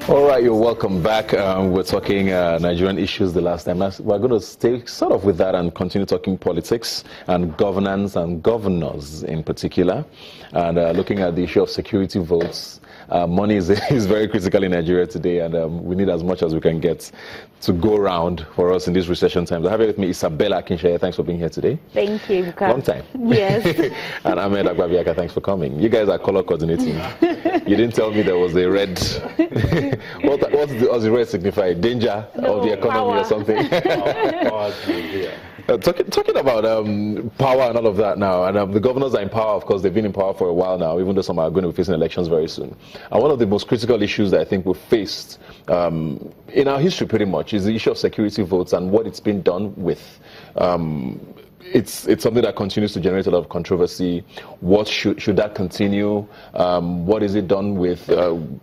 All right, you're welcome back. We're talking Nigerian issues the last time. We're going to stay sort of with that and continue talking politics and governance and governors in particular, and looking at the issue of security votes. Money is very critical in Nigeria today, and we need as much as we can get to go around for us in these recession times. I have here with me Isabella Akinsheye. Thanks for being here today. Thank you. Long time. Yes. And Ahmed Agbabiaka, thanks for coming. You guys are color coordinating. You didn't tell me there was a red. What does the red signify? Danger of the economy power. Or something? Talking about power and all of that now, and the governors are in power. Of course, they've been in power for a while now, even though some are going to be facing elections very soon. And one of the most critical issues that I think we've faced in our history pretty much is the issue of security votes and what it's been done with. It's something that continues to generate a lot of controversy. What should that continue? What is it done with?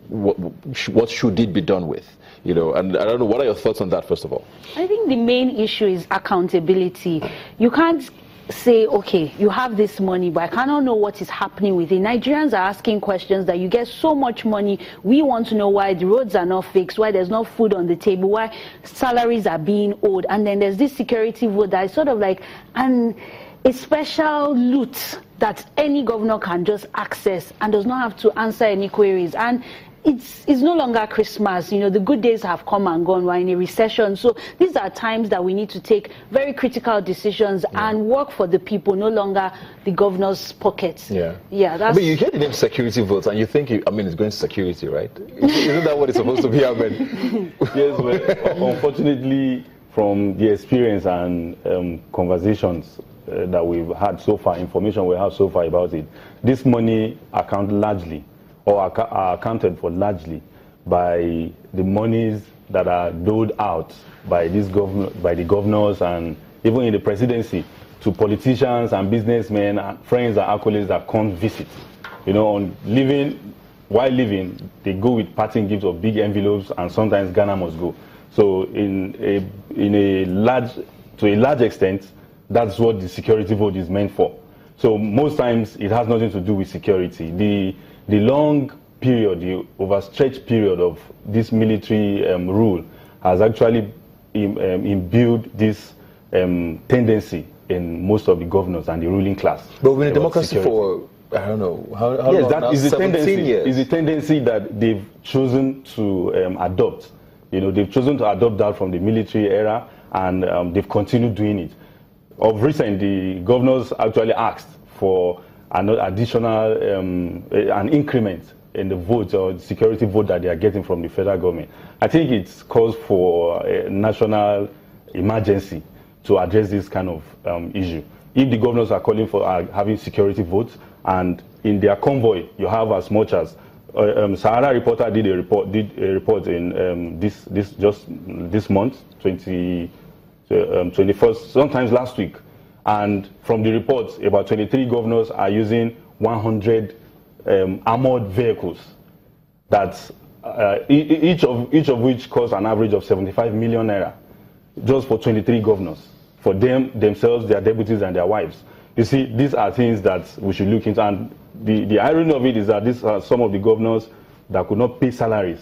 What should it be done with? You know, and I don't know, what are your thoughts on that, first of all? I think the main issue is accountability. You can't say, okay, you have this money, but I cannot know what is happening with it. Nigerians are asking questions that you get so much money. We want to know why the roads are not fixed, why there's no food on the table, why salaries are being owed. And then there's this security vote that is sort of like a special loot that any governor can just access and does not have to answer any queries. And it's no longer Christmas. You know, the good days have come and gone. We're in a recession. So these are times that we need to take very critical decisions and work for the people, no longer the governor's pockets. Yeah. That's... But you hear the name security votes and you think, it's going to security, right? Isn't that what it's supposed to be, Ahmed? Yes, well, unfortunately, from the experience and conversations that we've had so far, information we have so far about it, this money account largely are accounted for largely by the monies that are doled out by the governors and even in the presidency to politicians and businessmen and friends and accolades that come visit. You know, while living, they go with parting gifts of big envelopes, and sometimes Ghana must go. So to a large extent, that's what the security vote is meant for. So most times it has nothing to do with security. The long period, the overstretched period of this military rule has actually imbued this tendency in most of the governors and the ruling class. But we're in a democracy for, I don't know, how yes, long that now? is the 17 tendency. years. Is the tendency that they've chosen to adopt. You know, they've chosen to adopt that from the military era, and they've continued doing it. Of recent, the governors actually asked for an additional an increment in the vote or the security vote that they are getting from the federal government. I think it's calls for a national emergency to address this kind of issue. If the governors are calling for having security votes, and in their convoy you have as much as Sahara Reporter did a report in this month, 21st, sometimes last week. And from the reports, about 23 governors are using 100 armored vehicles that each of which costs an average of 75 million naira, just for 23 governors, for themselves, their deputies, and their wives. You see, these are things that we should look into. And the irony of it is that these are some of the governors that could not pay salaries,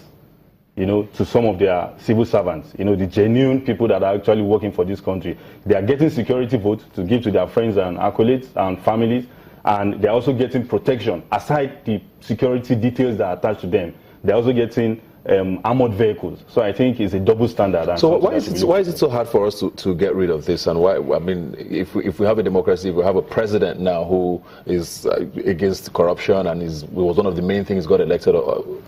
you know, to some of their civil servants, you know, the genuine people that are actually working for this country. They are getting security votes to give to their friends and accolades and families, and they're also getting protection. Aside the security details that are attached to them, they're also getting armored vehicles. So I think it's a double standard. And so why is it so hard for us to get rid of this? And why? I mean, if we have a democracy, if we have a president now who is against corruption and was one of the main things got elected on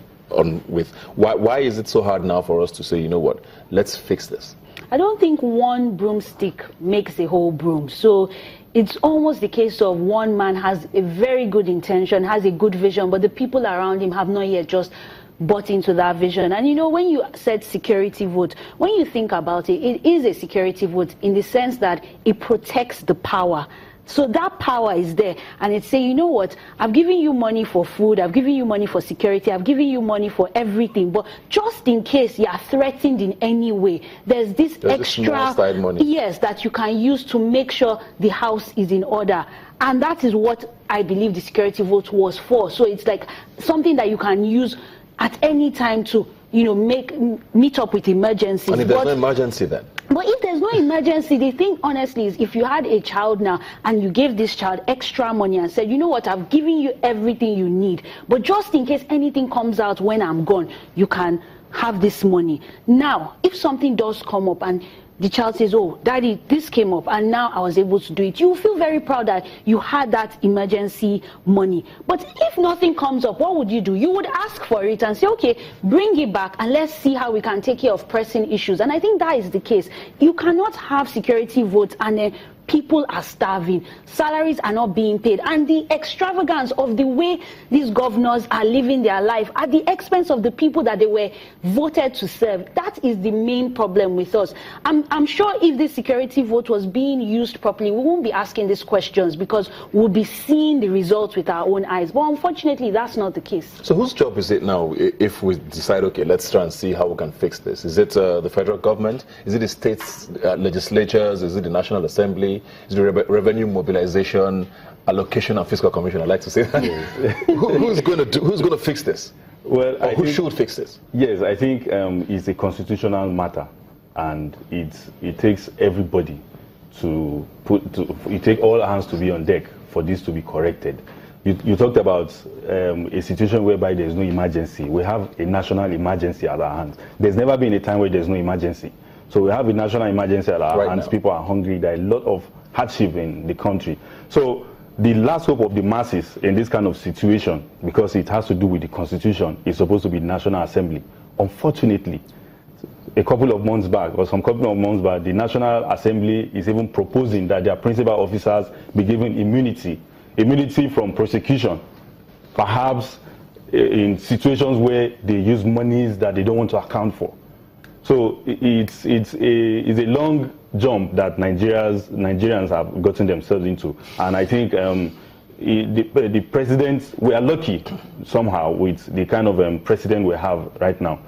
with, why is it so hard now for us to say, you know what, let's fix this? I don't think one broomstick makes a whole broom. So it's almost the case of one man has a very good intention, has a good vision, but the people around him have not yet just bought into that vision. And you know, when you said security vote, when you think about it, it is a security vote in the sense that it protects the power. So that power is there, and it's saying, you know what, I've given you money for food, I've given you money for security, I've given you money for everything, but just in case you are threatened in any way, there's extra money, yes, that you can use to make sure the house is in order. And that is what I believe the security vote was for. So it's like something that you can use at any time to meet up with emergencies. And if there's no emergency then? But if there's no emergency, the thing honestly is, if you had a child now and you gave this child extra money and said, you know what, I've given you everything you need, but just in case anything comes out when I'm gone, you can have this money. Now, if something does come up and the child says, oh, daddy, this came up and now I was able to do it, you feel very proud that you had that emergency money. But if nothing comes up, what would you do? You would ask for it and say, okay, bring it back and let's see how we can take care of pressing issues. And I think that is the case. You cannot have security votes and then people are starving, salaries are not being paid, and the extravagance of the way these governors are living their life at the expense of the people that they were voted to serve. That is the main problem with us. I'm sure if this security vote was being used properly, we won't be asking these questions because we'll be seeing the results with our own eyes. But unfortunately, that's not the case. So whose job is it now if we decide, okay, let's try and see how we can fix this? Is it the federal government? Is it the states legislatures? Is it the National Assembly? Is the revenue mobilization, allocation, and fiscal commission? I like to say that. Who's going to fix this? Well, or who should fix this? Yes, I think it's a constitutional matter, and it takes everybody it takes all hands to be on deck for this to be corrected. You talked about a situation whereby there's no emergency. We have a national emergency at our hands. There's never been a time where there's no emergency. So we have a national emergency at our hands. Now. People are hungry. There are a lot of hardship in the country. So the last hope of the masses in this kind of situation, because it has to do with the Constitution, is supposed to be the National Assembly. Unfortunately, a couple of months back, the National Assembly is even proposing that their principal officers be given immunity from prosecution, perhaps in situations where they use monies that they don't want to account for. So it's a long jump that Nigerians have gotten themselves into, and I think the president, we are lucky somehow with the kind of president we have right now.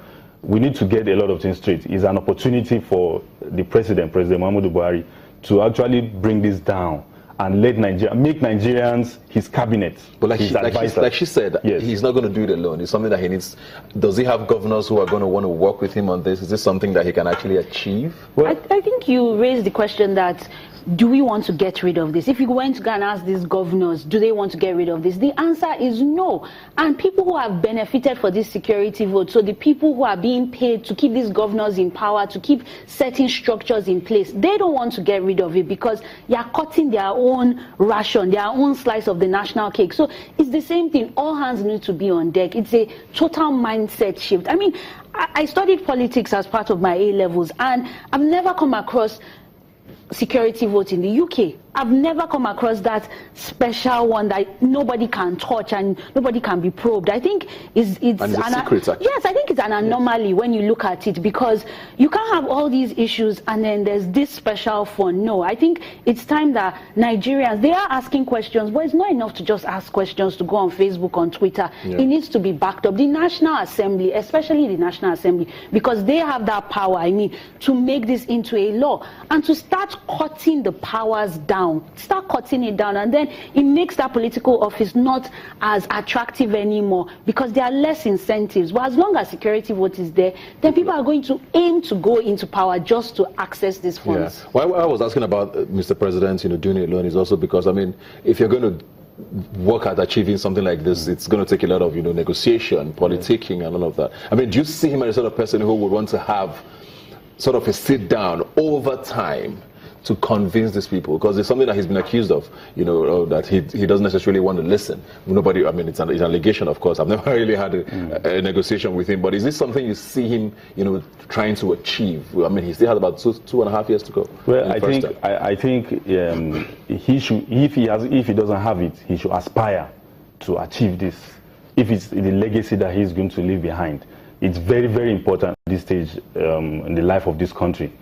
We need to get a lot of things straight. It's an opportunity for the President Muhammadu Buhari, to actually bring this down and make Nigerians his cabinet, but his advisors. Like she said, yes. He's not going to do it alone. It's something that he needs. Does he have governors who are going to want to work with him on this? Is this something that he can actually achieve? Well, I think you raised the question that, do we want to get rid of this? If you went to go and ask these governors, do they want to get rid of this? The answer is no. And people who have benefited for this security vote, so the people who are being paid to keep these governors in power, to keep certain structures in place, they don't want to get rid of it because they are cutting their own ration, their own slice of the national cake. So it's the same thing. All hands need to be on deck. It's a total mindset shift. I mean, I studied politics as part of my A-levels, and I've never come across security vote in the UK. I've never come across that special one that nobody can touch and nobody can be probed. I think it's secret, actually. Yes, I think it's an anomaly when you look at it, because you can't have all these issues and then there's this special fund. No, I think it's time that Nigerians, they are asking questions, but it's not enough to just ask questions to go on Facebook, on Twitter. It needs to be backed up. The National Assembly, especially the National Assembly, because they have that power, I mean, to make this into a law and to start cutting the powers down. Start cutting it down, and then it makes that political office not as attractive anymore because there are less incentives. But as long as security vote is there, then people are going to aim to go into power just to access these funds. Why I was asking about Mr. President, doing it alone is also because, I mean, if you're going to work at achieving something like this, it's going to take a lot of negotiation, politicking, and all of that. I mean, do you see him as the sort of person who would want to have sort of a sit down over time to convince these people? Because it's something that he's been accused of, that he doesn't necessarily want to listen. Nobody, I mean, it's an allegation, of course. I've never really had a negotiation with him, but is this something you see him, trying to achieve? I mean, he still has about 2.5 years to go. Well, I think he should, if he doesn't have it, he should aspire to achieve this. If it's the legacy that he's going to leave behind, it's very, very important at this stage in the life of this country.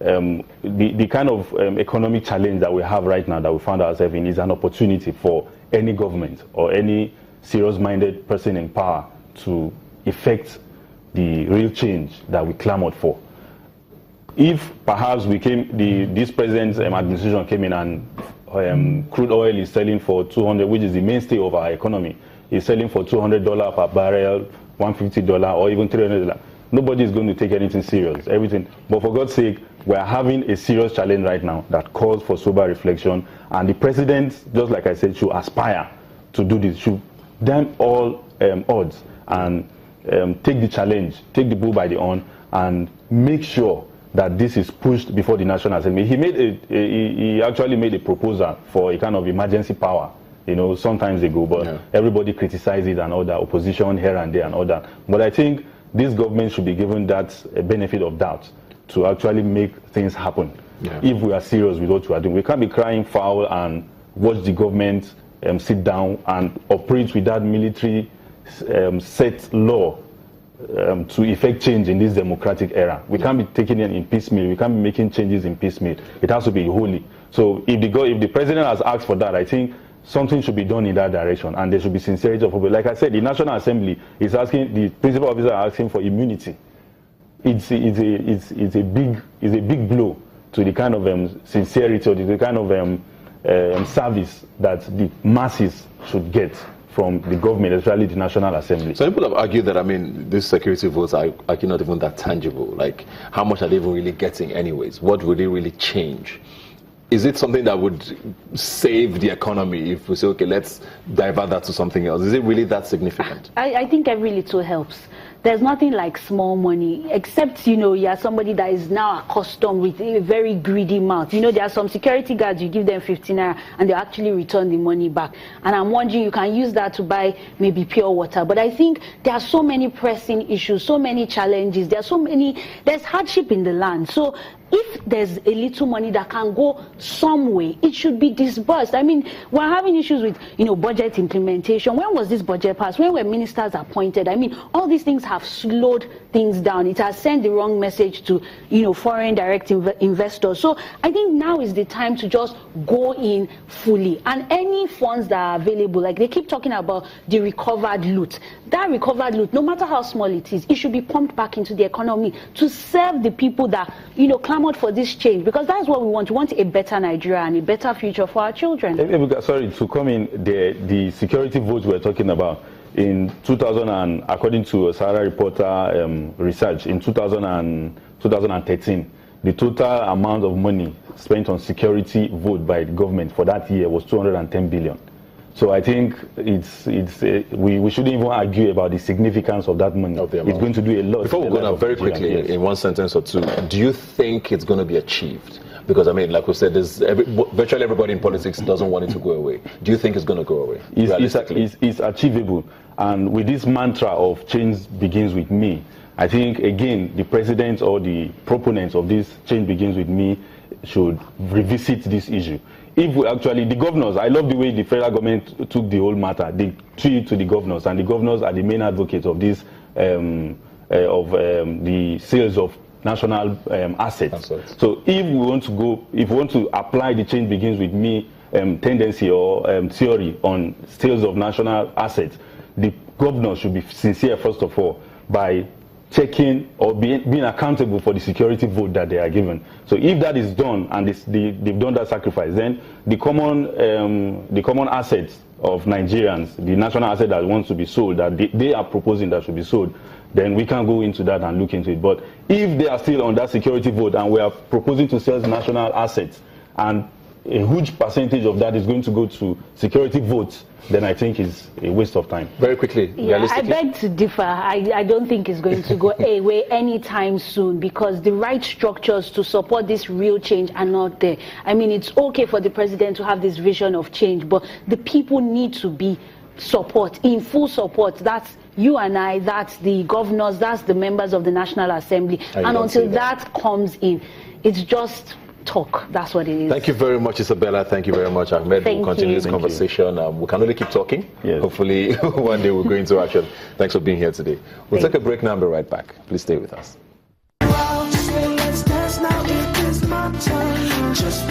The kind of economic challenge that we have right now, that we found ourselves in, is an opportunity for any government or any serious-minded person in power to effect the real change that we clamored for. If perhaps this president's administration came in and crude oil is selling for $200, which is the mainstay of our economy, is selling for $200 per barrel, $150, or even $300. nobody is going to take anything serious. Everything, but for God's sake, we are having a serious challenge right now that calls for sober reflection. And the president, just like I said, should aspire to do this. Should damn all odds and take the challenge, take the bull by the horn, and make sure that this is pushed before the National Assembly. He actually made a proposal for a kind of emergency power, some times ago, but everybody criticized it and all that, opposition here and there and all that. But I think this government should be given that benefit of doubt to actually make things happen. If we are serious with what we are doing, we can't be crying foul and watch the government sit down and operate with that military set law to effect change in this democratic era. We can't be taking it in piecemeal. We can't be making changes in piecemeal. It has to be wholly. So if the president has asked for that, I think something should be done in that direction, and there should be sincerity of people. Like I said, the National Assembly is asking, the principal officer is asking for immunity. It's a big blow to the kind of sincerity or the kind of service that the masses should get from the government, especially the National Assembly. So people have argued that, these security votes are not even that tangible. Like, how much are they even really getting anyways? What would they really change? Is it something that would save the economy if we say, okay, let's divert that to something else? Is it really that significant? I think every little helps. There's nothing like small money, except, you're somebody that is now accustomed with a very greedy mouth. There are some security guards, you give them 15 naira and they actually return the money back. And I'm wondering, you can use that to buy maybe pure water. But I think there are so many pressing issues, so many challenges. There's hardship in the land. So if there's a little money that can go some way, it should be disbursed. We're having issues with, budget implementation. When was this budget passed? When were ministers appointed? All these things have slowed things down. It has sent the wrong message to, foreign direct investors. So I think now is the time to just go in fully. And any funds that are available, like they keep talking about the recovered loot. That recovered loot, no matter how small it is, it should be pumped back into the economy to serve the people that, clamored for this change, because that's what we want. We want a better Nigeria and a better future for our children. Sorry, to come in, the security votes we're talking about, in 2000, and according to a Sahara Reporter research, in 2013, the total amount of money spent on security vote by the government for that year was 210 billion. So I think we shouldn't even argue about the significance of that money. It's going to do a lot. Before we go now, very quickly, in one sentence or two, do you think it's going to be achieved? Because, like we said, virtually everybody in politics doesn't want it to go away. Do you think it's going to go away? It's achievable. And with this mantra of change begins with me, I think, again, the president or the proponents of this change begins with me should revisit this issue. If we actually, the governors, I love the way the federal government took the whole matter. They threw it to the governors, and the governors are the main advocates of this, the sales of national assets. So if we want to apply the change begins with me tendency or theory on sales of national assets, the governors should be sincere, first of all, by checking or being accountable for the security vote that they are given. So if that is done and they've done that sacrifice, then the common assets of Nigerians, the national asset that wants to be sold, that they are proposing that should be sold, then we can go into that and look into it. But if they are still on that security vote and we are proposing to sell national assets, and a huge percentage of that is going to go to security votes, then I think it's a waste of time. Very quickly, I beg to differ. I don't think it's going to go away anytime soon, because the right structures to support this real change are not there. It's okay for the president to have this vision of change, but the people need to be in full support. That's you and I, that's the governors, that's the members of the National Assembly. And until that comes in, it's just talk. That's what it is. Thank you very much, Isabella. Thank you very much, Ahmed. We'll continue this conversation. We can only keep talking. Yes. Hopefully, one day we'll go into action. Thanks for being here today. We'll take a break now and be right back. Please stay with us. Just